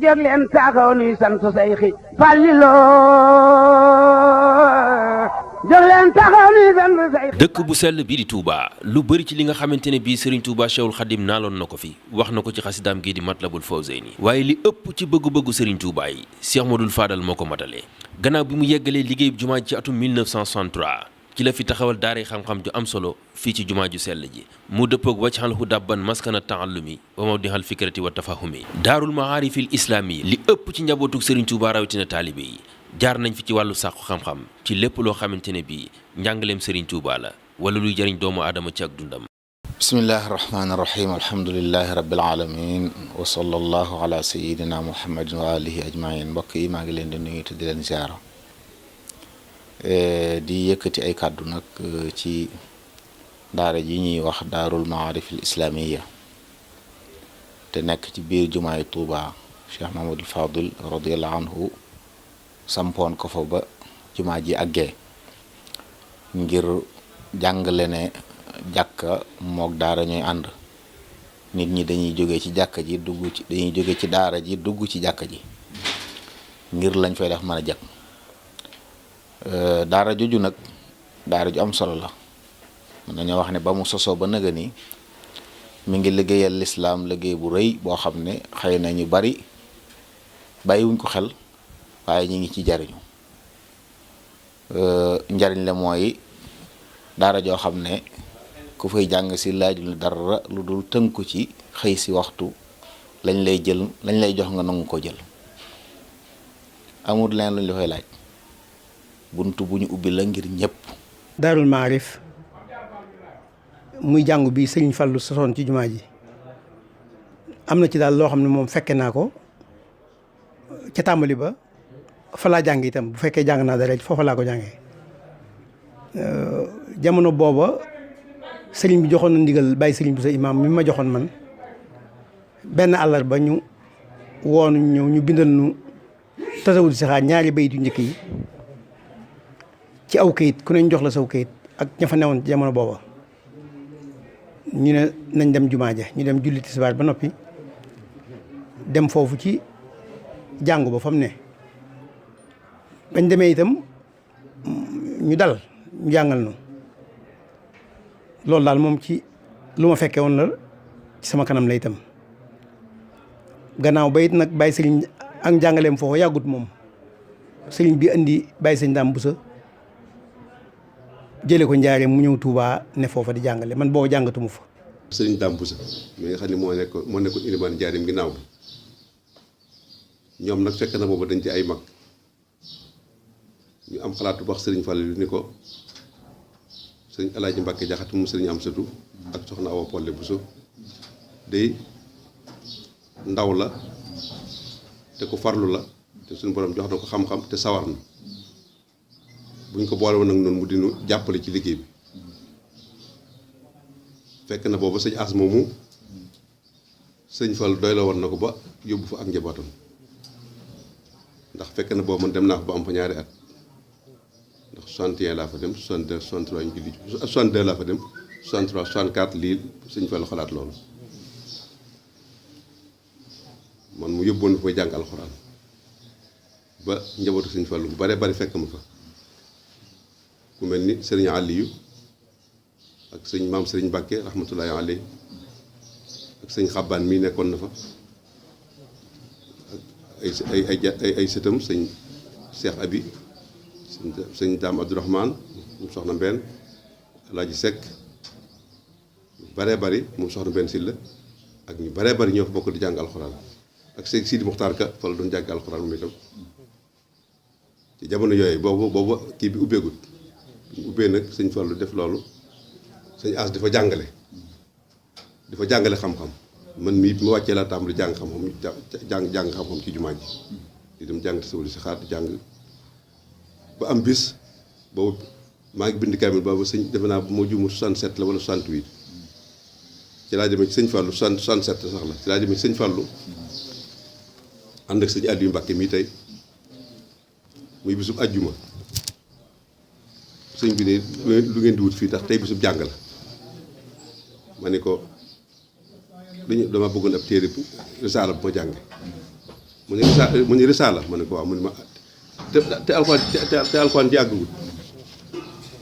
jóg leen taxaw nuy sant Seyxi Falilu jóg leen taxaw nuy sant Seyxi. dëkk bu sell bii di Touba lu bëri ci li nga xamante ne bii Serigne Touba Cheikhul Khadim naaloon na ko fi wax na ko ci xasidaam gii di Matlabul Fawzeyni waaye li ëpp ci bëggu-bëggu Serigne Touba yi Cheikh Modou Fadal moo ko matalee gannaaw bi mu yeggalee liggéey jumaa ji ci atum 1963 ci la fi taxawal daaray xam-xam ju am solo fii ci jumaa ju sell ji mu dëppoog wacxal hu dabban maskana taallumi wa mawdihal fikrati wa tafahumi daarul maarifil islaami li ëpp ci njabootug Serigne Touba rawatina taalibe yi jaar nañ fi ci wàllu sàqu xam-xam ci lépp loo xamante ne bii njàngaleem Serigne Touba la wala luy jëriñ doomu aadama ci ak dundam. bismillahi rahmaani rahim alhamdulilahi rabbil alamin wa sallallahu ala sayidina muhammadin wa alihi ajmain mbokk yi maa ngi leen di nuyu te di leen ziara di yëkkati ay kàddu nag ci daara ji ñuy wax daarul maarifil islaamiya te nekk ci biir jumaay Touba Cheikh Mahamadul Fadil radiallahu anhu sampoon ko fa ba jumaa ji àggee ngir jàngale ne jàkka mook daara ñooy ànd nit ñi dañuy jóge ci jàkka ji dañuy jóge ci daara ji dugg ci jàkka ji ngir lañ fay def mën a jag daara joju nag daara ju am solo la mën nañoo wax ne ba mu sosoo ba nëga ni mi ngi liggéeyal lislaam liggéey bu rëy boo xam ne xëy na ñu bari bàyyiwuñ ko xel waaye ñi ngi ci jariñu njariñ la mooy daara joo xam ne ku fay jàng si laajul dara lu dul tënku ci xëy si waxtu lañ lay jox nga nangu ko jël amul leen luñ la fay laaj bunt bu ñu ubbi la ngir ñëpp. daarul maarif muy jàngu bi Sëriñ Fallu sosoon ci jumaa ji am na ci daal loo xam ne moom fekke naa ko ca tàmbali ba fa laa jàng itam bu fekkee jàng naa dara foofa laa ko jàngee jamono booba sëriñ bi joxoon na ndigal bàyyi sëriñ bi sa imaam mi ma joxoon man benn àllarba ñu woonu ñëw ñu bindal nu tasawul si xaar ñaari bayit yu njëkk yi ci aw kayit ku ne jox la saw kayit ak ña fa newoon ci jamono booba ñu ne nañ dem jumaa ja ñu dem julli tisbaar ba noppi dem foofu ci jàngu ba fa mu ne bañ demee itam ñu dal ñu jàngal nu loolu daal moom ci lu ma fekkee woon la ci sama kanam la itam gannaaw ba it nag bàyyi sëriñ ak njàngaleem foofu yàggut moom sëriñ bi indi bàyyi sëriñ Daam Busa jële ko njaaree mu ñëw Touba ne foofa di jàngale man boobu jàngatuma fa. sëriñ Daam Busa mi nga xam ne moo nekkoon ilimaan njaareem ginnaaw bi ñoom nag fekk na boobu dañ ci ay mag ñu am xalaatu wax sëriñ Fallu ni ko sëriñ Alaaji Mbàkke Jaxate mu sëriñ Amsatu ak soxna Awa Polle Buso day ndaw la te ku farlu la te suñu borom jox na ko xam-xam te sawar na buñ ko boole woon nag noonu mu dinu jàppale ci liggéey bi fekk na booba sëñ As moomu sëñ Fall doy la woon na ko ba yóbbu fa ak njabootam ndax fekk na boobu man dem naa fa ba am fa ñaari at ndax 61 laa fa dem 62 63 ñu julli 62 laa fa dem 63 64 lii sëñ Fall xalaat loolu man mu yóbboon fa may jàng alxuraan ba njabootu sëñ Fall bu bare bari fekk ma fa ku mel ni sëriñ Aliyu ak sëñ maam sëriñ Mbàkke rahmatullahi alayhi ak sëñ Xabbaan mii nekkoon na fa ak ay sëtam sëñ Cheikh Abi sëñ Daam Abdourahman moom soxna Mbenn Alaaji Sekk baree bari moom soxna Mbenn Silla ak ñu baree bari ñoo fa bokk di jàng alxuraan ak sëñ Sidi Muxtaar Ka fa la doon jàng alxuraan moom itam ci jamono yooyu boobu kii bi ubbeegut ñu ubbee nag sëñ Fallu def loolu sëñ As dafa jàngale xam-xam man mii ma wàccee laa tàmbali jàng xam-xam ci jumaa ji di dem jàng tasawul si xaar di jàng ba am bis boobu maa ngi bind kaamil boobu sëñ defe naa moo juumul 67 la wala 68 ci laa demee ci sëñ Fallu 67 sax la ci laa demee ci sëñ Fallu ànd ak sëñ Aliou Mbàkke mii tey muy bisub àjjuma sëñ bi ne lu ngeen di wut fii tax tey bisub jàng la ma ne ko dama bëggoon ab téere risaala bu ma jànge mu ne risaala ma ne ko waaw mu ne ma te alxuraan ji àggagul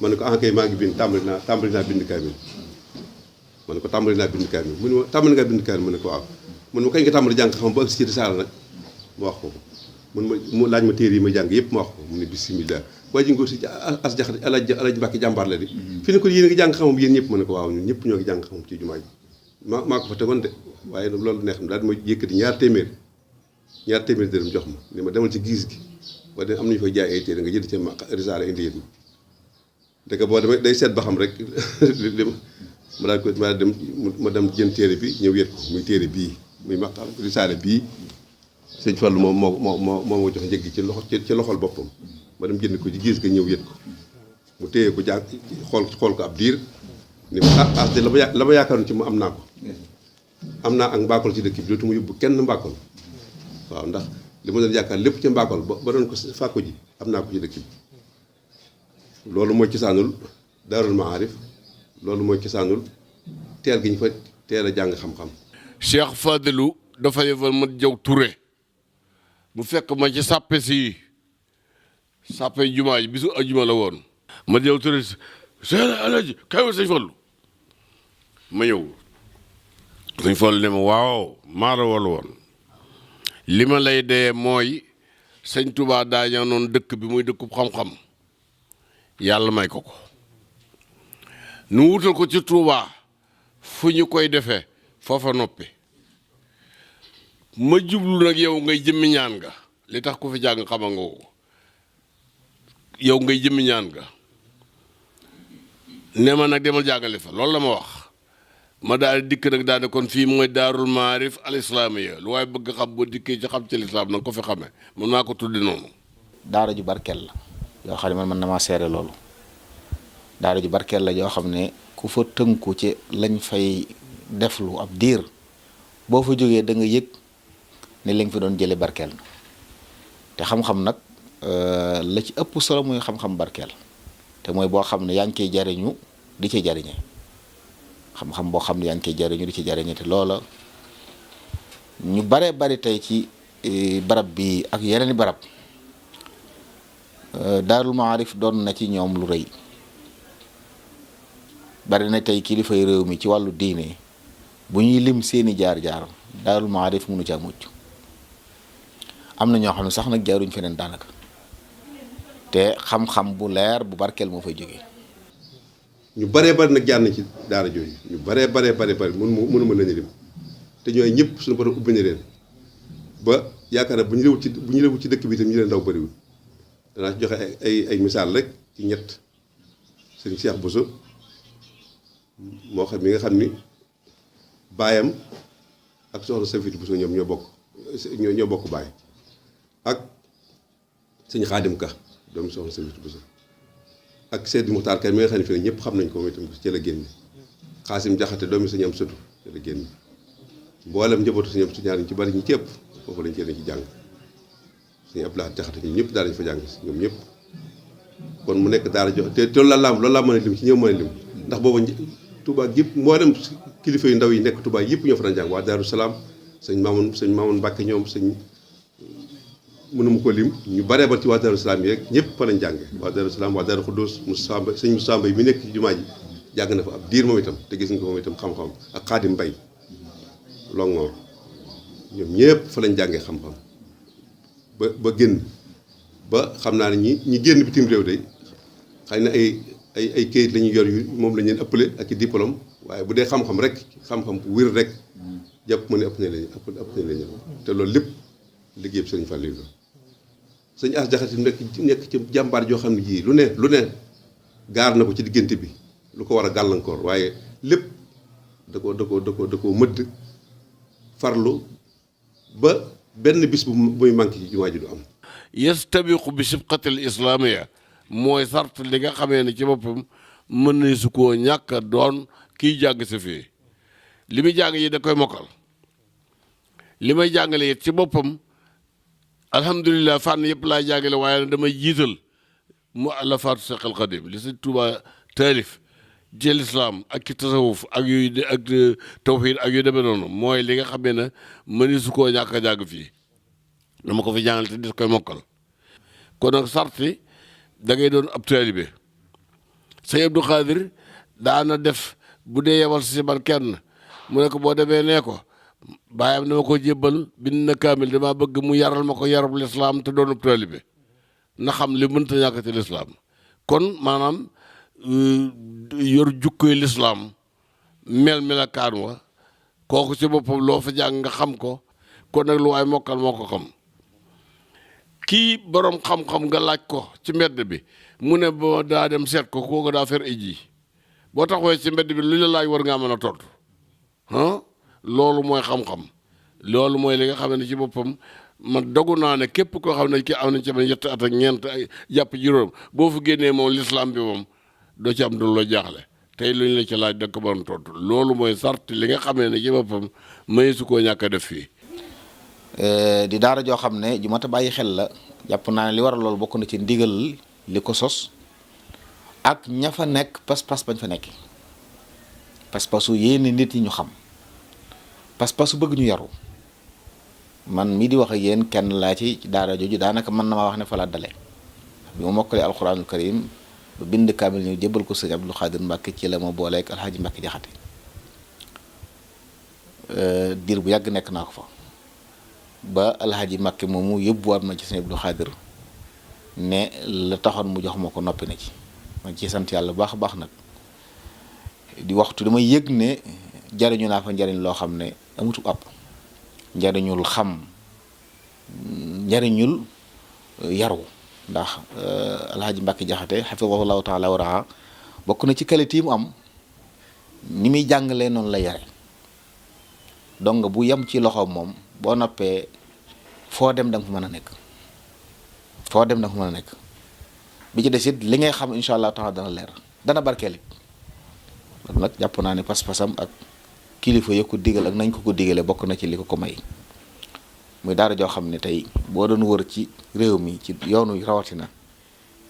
ma ne ko ah kay maa ngi bind tàmbali naa bind kaamil ma ne ko tàmbali naa bind kaamil mu ne ma tàmbali ngaa bind kaamil ma ne ko waaw mu ne ma kañ nga tàmbali jàng xam ba agsi ci risaala nag ma wax ko mu laaj ma téere yi ma jàng yëpp ma wax ko mu ne bisimilah waaye ji nga ko si as jaxate alaaj Mbàkke jàmbaar la di fi ne ko yéen a ngi jàng xamam yéen ñëpp ma ne ko waaw ñun ñëpp ñoo ngi jàng xamam ci jumaa ji maa ko fa tegoon de waaye nag loolu neex na daal di ma yëkkati ñaar téeméer dërëm jox ma ni ma demal ci giis gi waaye am nañu fay jaay ay téere nga jënd ci risaala indi yéen dëgg boo demee day seet ba xam rek ma dem jënd téere bi ñëw yët ko muy téere bii muy maqal risaala bii sëñ Fallu moo jox njëg gi ci loxol boppam ma dem jënd ko ci gis nga ñëw yët ko mu téye ko jàng xool ko ab diir ni ma de la ma yaakaaroon ci mu am naa ko am naa ak mbaakol ci dëkk bi dootuma yóbbu kenn mbaakol waaw ndax li ma doon yaakaar lépp ca mbaakol ba doon ko fàkku ji am naa ko ci dëkk bi loolu mooy cosaanul daarul maarif loolu mooy cosaanul teel gi ñu fa teel a jàng xam-xam. Cheikh Fadilou dafa yebal ma jaw Touré mu fekk ma ci sàppe si sàppe jumaa ji bisu ajuma la woon ma jaw Touré seen alaji kay wa sëñ Fallu ma ñëw sëñ Fallu ne ma waaw maa la wal woon li ma lay dee mooy sëñ Touba daa ñaanoon dëkk bi muy dëkkub xam-xam yàlla may ko nu wutal ko ci Touba fu ñu koy defee foofa noppi ma jublu nag yow ngay jëmmi ñaan nga li tax ku fi jàng xama nga ko yow ngay jëmmi ñaan nga ne ma nag demal jàngale fa loolu la ma wax ma daal di dikk nag daal di kon fii mooy daarul maarif al islaamiya lu waaye bëgg xam boo dikkee ci xam ci lislaam nag ko fi xamee man maa ko tuddi noonu. daara ju barkeel la yoo xam ne man mën na maa seere loolu daara ju barkeel la yoo xam ne ku fa tënku ci lañ fay deflu ab diir boo fa jógee da nga yëg ne li nga fi doon jële barkeel na te xam-xam nag la ci ëpp solo muy xam-xam barkeel te mooy boo xam ne yaa ngi koy jariñu di ci jariñe xam-xam boo xam ne yaa ngi koy jariñu di ci jariñe te loola ñu bare bari tey ci barab bi ak yeneen i barab daarul maarif doon na ci ñoom lu rëy bari na tey kilifay réew mi ci wàllu diine bu ñuy lim seeni jaar-jaar daarul maarif mënu caa mucc am na ñoo xam ne sax nag jaaruñ feneen daanaka te xam-xam bu leer bu barkeel moo fay jógee. ñu baree bari nag jaar nañ ci daara jooju ñu baree bari mënuma lañu lim te ñooy ñëpp suñu borom ubbi na leen ba yaakaar na bu ñu réewut ci dëkk bi itam ñu leen ndaw bariwul danaa ci joxe ay misaal rek ci ñett sëñ Cheikh Bousso moo xam mi nga xam ni baayam ak soxna Safiyatu Bousso ñoom ñoo bokk baay ak sëñ Xaadim Ka doomu soxna Safiyatu Bousso ak Seydi Muxtaar Kay mi nga xam ne fii ñëpp xam nañ ko moom itam ci la génne Xaasim Jaxate doomi sëñ am sëtu ci la génne mboolem njabootu sëñ am su ñaar ñu ci bari ñi ci ëpp foofu lañ ci jàng sëñ Abdoulaye Jaxate ñoom ñëpp daal dañ fa jàng ñoom ñëpp kon mu nekk daara jox te loolu laa mën a lim ci ñëw mën a lim ndax booba Touba yëpp mboolem kilifa yu ndaw yi nekk Touba yëpp ñoo fa daan jàng waa Daaru Salaam sëñ Maamun Mbàkke ñoom sëñ mënuma ko lim ñu baree ba ci waa Daaru Salaam yi rek ñëpp fa lañ jànge waa Daaru Salaam waa Daaru Xuddoos sëñ Moussa Mbay mi nekk ci jumaa ji jàng na fa ab diir moom itam te gis nga ko moom itam xam-xam ak Xaadim Mbay Longoor ñoom ñëpp fa lañ jàngee xam-xam ba génn ba xam naa ne ñi génn bitim réew de xëy na ay kayit la ñuy yor yu moom lañ leen ëppale ak i diplôme waaye bu dee xam-xam rek xam-xam bu wér rek jàpp ma ne ëpp nañ leen te loolu lépp liggéeyam sëriñ Fallu la sëñ As Jaxate nekk ci jàmbaar joo xam ne jii lu ne gaar na ko ci diggante bi lu ko war a gàllankoor waaye lépp da ko mëdd farlu ba benn bis bu muy manqué ci jumaa ji du am. yastabiqu bi sibqatil islaamiya mooy sart li nga xamee ne ci boppam mën na su koo ñàkk doon kiy jàng si fii li muy jàng yi da koy mokkal li may jàngale it ci boppam alhamdulilah fànn yëpp laay jàngale waaye damay jiital mu àllafaatu Seexul Xadiim li Sëñ Tuubaa taalif ci lislaam ak ci tasawuf ak yooyu ak tawhiid ak yu demee noonu mooy li nga xamee ne mën su koo ñàkk a jàng fii dama ko fi jàngal te dis koy mokkal kon nag sarti da ngay doon ab taalibe sëñ Abdou Khadir daana def bu dee yebal si man kenn mu ne ko boo demee nee ko baayam dama ko jébbal bind na kaamil dama bëgg mu yaral ma ko yarab lislaam te doon ab taalibe na xam li mënta ñàkk ci lislaam kon maanaam yor jukkoy lislaam melakaan wa kooku ci boppam loo fa jàng nga xam ko kon nag lu waay mokkal moo ko xam kii borom xam-xam nga laaj ko ci mbedd bi mu ne boo daa dem seet ko kooku daa fer ay ji boo taxawee ci mbedd bi lu la laaj war ngaa mën a tontu loolu mooy xam-xam loolu mooy li nga xam ne ci boppam man dogu naa ne képp koo xam ne kii am nañ ci ba ñetti at ak ñeent jàpp juróom boo fa génnee moom lislaam bi moom doo ci am du loo jaaxle tey lu ñu la ci laaj da ko mën a tontu loolu mooy sart li nga xamee ne ci boppam may su koo ñàkk a def fii. di daara joo xam ne ju mat a bàyyi xel la jàpp naa ne li waral loolu bokk na ci ndigal li ko sos ak ña fa nekk pas-pas bañ fa nekk pas-pasu yéene nit ñi ñu xam pas-pasu bëgg ñu yaru man mii di wax ak yéen kenn laa ci daara jooju daanaka mën na maa wax ne fa laa dale bi ma mokkalee alxuraanul karim ba bind kaamil ñu jébbal ko sëñ Abdou Khadir Mbacke ci la ma booleeg alxaaji Mbacke Jaxate diir bu yàgg nekk naa ko fa ba alxaaji Mbacke moomu yóbbuwaat ma ci sëñ Abdou Khadir ne la taxoon mu jox ma ko noppi na ci ma ci sant yàlla bu baax a baax nag di waxtu dama yëg ne jariñu naa fa njariñ loo xam ne amutu àpp njariñul xam njariñul yaru ndax alhaji Mbacke Jaxate xafidahullahu taala wa raa bokk na ci qualité yi mu am ni muy jàngalee noonu la yare donc bu yem ci loxoom moom boo noppee foo dem da nga fa mën a nekk foo dem da nga fa mën a nekk bi ci des it li ngay xam incha allah taala dana leer dana barkeel it loolu nag jàpp naa ne pas-pasam ak kilifa yo ko digal ak nañ ko digalee bokk na ci li ko may muy daara joo xam ne tey boo doon wër ci réew mi ci yoonu rawatina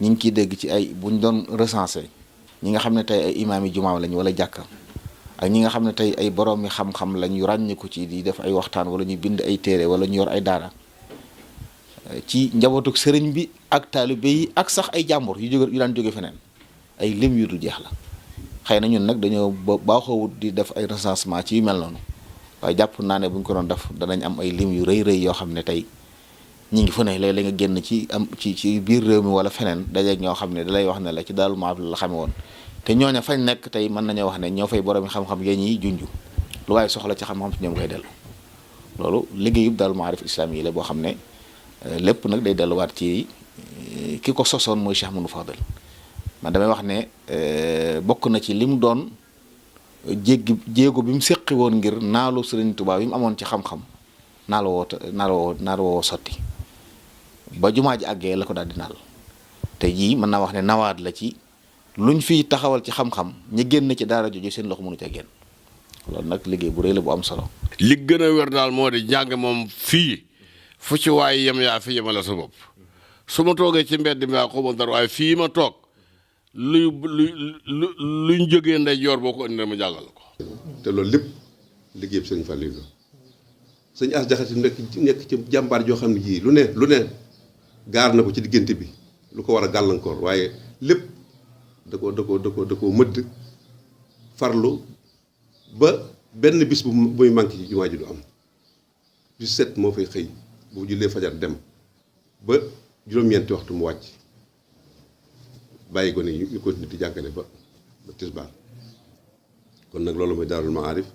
ñi ngi ciy dégg ci ay buñ doon recensé ñi nga xam ne tey ay imaam yi jumaa lañ wala jàkka ak ñi nga xam ne tey ay borom yi xam-xam lañ yu ràññiku ci di def ay waxtaan wala ñu bind ay téere wala ñu yor ay daara ci njabootuk sëriñ bi ak taalibe yi ak sax ay jàmbur yu daan jóge feneen ay lim yu dul jeex la xëy na ñun nag dañoo baaxoowut di def ay recensement ci yu mel noonu waaye jàpp naa ne bu ñu ko doon def danañ am ay lim yu rëy yoo xam ne tey ñi ngi fu ne léeg-léeg nga génn ci biir réew mi wala feneen dajeeg ñoo xam ne dalay wax ne la ci Daarul Muxti la xame woon te ñooña fañ nekk tey mën nañoo wax ne ñoo fay borom xam-xam yee ñiy junj lu waaye soxla ci xam-xam ci ñoom koy dellu loolu liggéeyub Daarul Maarif Islaami yi la boo xam ne lépp nag day delluwaat ci ki ko sosoon mooy Cheikh Mouhamadou Fadel man damay wax ne bokk na ci li mu doon jéego bi mu séqi woon ngir naalu Sëriñ Tuubaa bi mu amoon ci xam-xam naal woo sotti ba jumaa ji àggee la ko daal di naal te jii mën naa wax ne nawaat la ci luñ fiy taxawal ci xam-xam ñi génn ci daara jooju seen loxo mënu ca génn loolu nag liggéey bu rëy la bu am solo. li gën a wér daal moo di jàng moom fii fu ci waay yem yaa fi yemale sa bopp su ma toogee ci mbedd mi waa xaw ma dara waaye fii ma toog luñ jógee ndeyjoor boo ko indi ma jàngal ko. te loolu lépp liggéey bi sëñ Fallou la sëñ As Jaxate nekk ci jàmbaar joo xam ne jii lu ne gaar na ko ci diggante bi lu ko war a gàllankoor waaye lépp da ko mëdd farlu ba benn bis bu muy manqué ci jumaa ji du am bis set moo fay xëy bu jullee fajar dem ba juróom-ñeenti waxtu mu wàcc bàyyi ko ne ñu continuer di jàngale ba tisbaar kon nag loolu mooy Daarul Maarif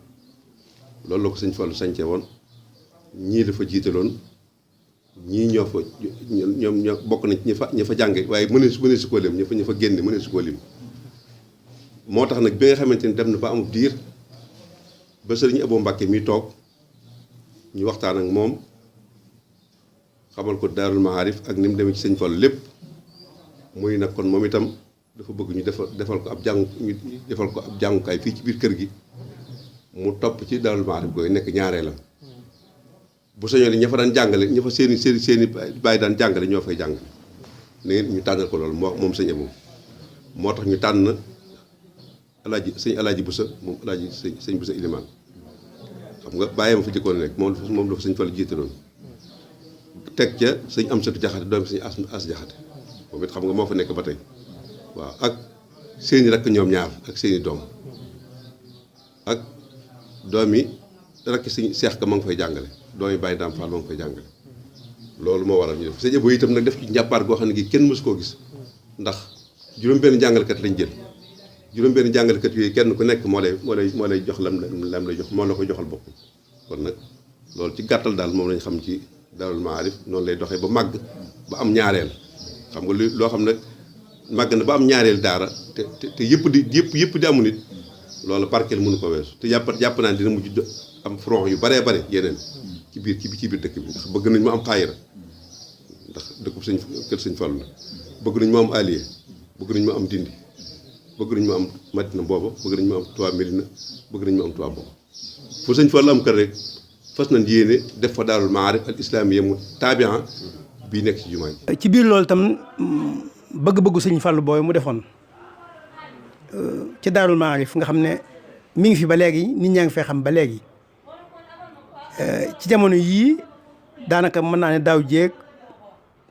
loolu la ko sëñ Fallu sañce woon ñii la fa jiitaloon ñii ñoo bokk nañ ci ña fa jànge waaye mënee su koo lim ña fa génne mënee su koo lim moo tax nag bi nga xamante ni dem na ba amul diir ba sëriñ Abo Mbàkke mi toog ñu waxtaan ak moom xamal ko Daarul Maarif ak ni mu demee ci sëñ Fallu lépp muy nag kon moom itam dafa bëgg ñu defal ko ab jàngukaay fii ci biir kër gi mu topp ci Daarul Maarif gooy nekk ñaareelam bu soñoo ni ña fa daan jàngale ña fa seeni bàyyi daan jàngale ñoo fay jàngale ne ñu tànnal ko loolu moom sëñ Abo moo tax ñu tànn sëñ alaaji Busa moom alaaji sëñ Busa Ilimaan xam nga bàyyi ma fa jëkkoon nekk moom la fa sëñ Fallu jiitaloon teg ca sëñ Amsatu Jaxate doomi sëñ as Jaxate moom it xam nga moo fa nekk ba tey waaw ak seeni rakk ñoom ñaar ak seeni doom ak doomi rakk sëñ Seex Ka ma ngi fay jàngale doomi Baye Dame Fall ma ngi fay jàngale loolu moo waral ñu def sëñ Abo itam nag def ci njàppaar goo xam ne gi kenn mësu koo gis ndax juróom-benn jàngalekat lañ jël juróom-benn jàngalekat yooyu kenn ku nekk moo lay jox lam lay jox moo la ko joxal boppam kon nag loolu ci gàttal daal moom lañ xam ci Daarul Maarif noonu lay doxee ba màgg ba am ñaareel xam nga loo xam ne màgg na ba am ñaareel daara te yëpp di amu nit loolu parkeel mënu ko weesu te jàpp naa dina mujj am front yu baree bare yeneen ci biir dëkk bi ndax bëgg nañ mu am xaayira ndax dëkkub kër sëñ Fallu la bëgg nañ mu am Alié bëgg nañ mu am Dindi bëgg nañ mu am Madina booba bëgg nañ mu am Touba Mérina bëgg nañ mu am Touba booba fu sëñ Fallu am kër rek fas nañ yéene def fa Daarul Maarif al islaamiyya mu taabian bii nekk ci jumaa ji. ci biir loolu itam bëgg-bëggu sëñ Fallu booy mu defoon ci Daarul Maarif nga xam ne mi ngi fi ba léegi nit ñaa ngi fay xam ba léegi ci jamono yii daanaka mën naa ne daaw jéeg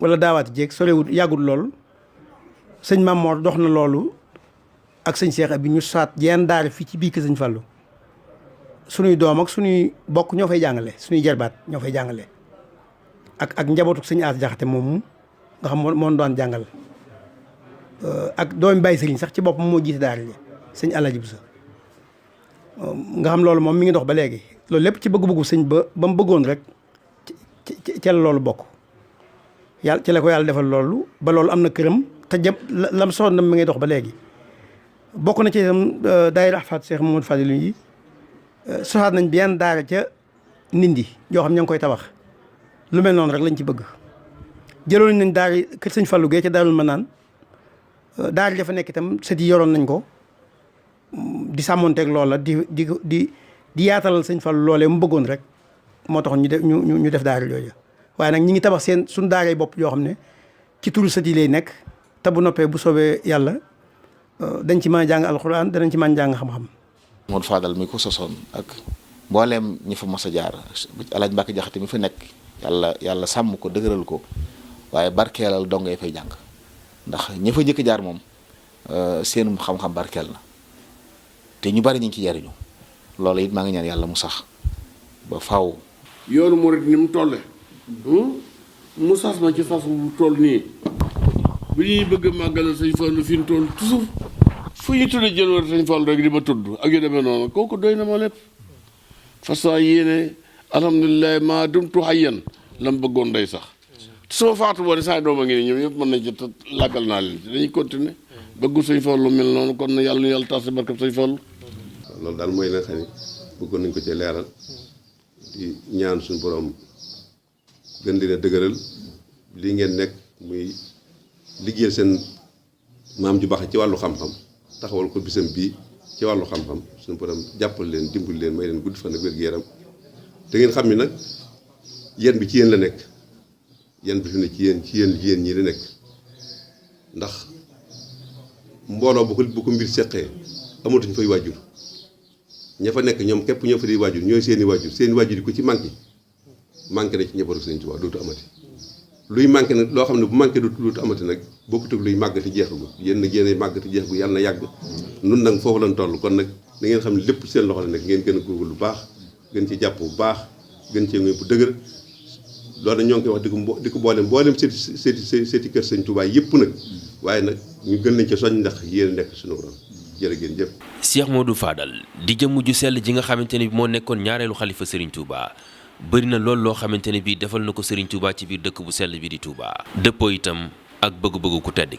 wala daawaati jéeg sorewut yàggul lool sëñ Mamor dox na loolu ak sëñ Cheikh bi ñu saat jenn daara fii ci biir kër sëñ Fallu suñuy doom ak suñuy bokk ñoo fay jàngale suñuy jarbaat ñoo fay jàngale ak njabootu sëñ As Jaxate moomu nga xam moo doon jàngal ak doomi Baye Sëriñ sax ci boppam moo jiite daara ji sëñ Alaji Busa nga xam loolu moom mi ngi dox ba léegi loolu lépp ci bëgg-bëggu sëñ ba mu bëggoon rek ci la loolu bokk yàlla ci la ko yàlla defal loolu ba loolu am na këram te lam soxna na mi ngay dox ba léegi bokk na ci itam daayira Ahfaad Cheikh Mamadou Fadilou yi soxaat nañ benn daara ca Ndindi yoo xam ña ngi koy tabax lu mel noonu rek lañ ci bëgg jëloon nañ daara kër sëñ Fallou Gueye ca Daarul Manaan daara dafa nekk itam sët yi yoroon nañ ko di sàmmonteeg loola di yaatalal sëñ Fallou loolee mu bëggoon rek moo tax ñu def daara yooyu waaye nag ñi ngi tabax seen suñu daaray bopp yoo xam ne ci turu sët yi lay nekk te bu noppee bu soobee yàlla dañ ci mën a jàng alxuraan danañ ci mën a jàng xam-xam. Modou Fadal mi ko sosoon ak mbooleem ñi fa mos a jaar Alaaji Mbàkke Jaxate mi fa nekk yàlla sàmm ko dëgëral ko waaye barkeelal dongay fay jàng ndax ñi fa jëkk jaar moom seenum xam-xam barkeel na te ñu bari ñu ngi ci jariñu loolu it maa ngi ñaan yàlla mu sax ba faw yoonu murit ni mu tolle mu sas ma ci sas bu toll nii bu ñuy bëgg a màggalal sëñ Fallu fi mu toll toujours fu ñu tuddee jëloon sëñ Fallu rek di ma tudd ak yu demee noonu kooku doy na ma lépp façon yéene alhamdulilah maa dumtu hayyan la mu bëggoon day sax soo faatu boo ne saa doom a ngi nii ñoom ñëpp mën nañ ci làggal naa leen ci dañuy continuer bëggu sëñ Fallu mel noonu kon na yàlla tas si barkab sëñ Fallu loolu daal mooy la nga xam ne bëggoon nañ ko ci leeral di ñaan suñu borom gën leen a dëgëral lii ngeen nekk muy liggéeyal seen maam ju baax ci wàllu xam-xam taxawal ko bisam bii ci wàllu xam-xam suñu borom jàppal leen dimbali leen may leen gudd fan ak wér-gu-yaram te ngeen xam ni nag yéen bi ci yéen la nekk yéen bi fi ne ci yéen ñii la nekk ndax mbooloo bu ko mbir seqee amatuñ fay waajur ña fa nekk ñoom képp ñoo fa di waajur ñooy seeni waajur yi ko ci manqué na ci njabootu Sëriñ Tuubaa dootu amati luy manqué nag loo xam ne bu manqué dootu amati nag bokkut ak luy màggati jeexagu yéen nag yéenay màggati jeexagu yàlla na yàgg nun nag foofu lañ toll kon nag da ngeen xam ne lépp seen loxo la nekk ngeen gën a góorgóorlu lu baax gën ci jàpp bu baax gën cee ngoy bu dëgër loolu nag ñoo ngi koy wax di ko mboolem seeti kër Sëriñ Tuubaa yëpp nag waaye nag ñu gën nañ ci soñ ndax yéen nekk suñu borom jërë ngeen jëf. Cheikh Modou Fadal di jëmm ju sell ji nga xamante ne bi moo nekkoon ñaareelu xalifa Serigne Touba bëri na lool loo xamante ne bi defal na ko Serigne Touba ci biir dëkk bu sell bi di Touba dëppoo itam ak bëgg-bëggu ku tedd